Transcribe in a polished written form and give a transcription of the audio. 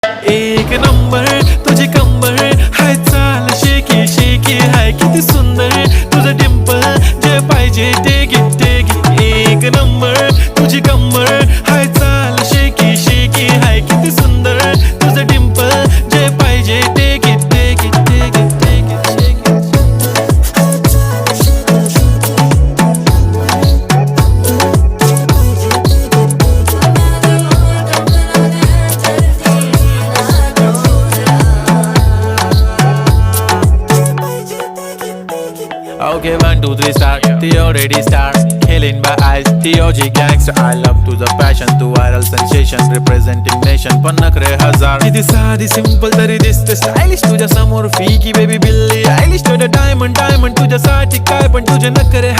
एक नंबर तुझी कंबर हाय, चाल शेकी शेकी हाय, किती सुंदर तुझं डिंपल, जे पाहिजे ते घे ते घे. एक नंबर तुझी कंबर हाय, चाल शेकी शेकी हाय, किती सुंदर तुझं डिंपल, जे पाहिजे ते घे ते घे ते घे ते घे ते घे. Okay, 1, 2, 3 start. The already start. Killing by eyes. The OG gangster. I love to the passion, to viral sensation, representing nation. पन्नकरे हजार. किती साधी simple तरी दिसते stylish तुझ्या समोर. फीकी baby बिल्ली. Stylish to the diamond, diamond तुझ्यासाठी काय पण तुझे नखरे.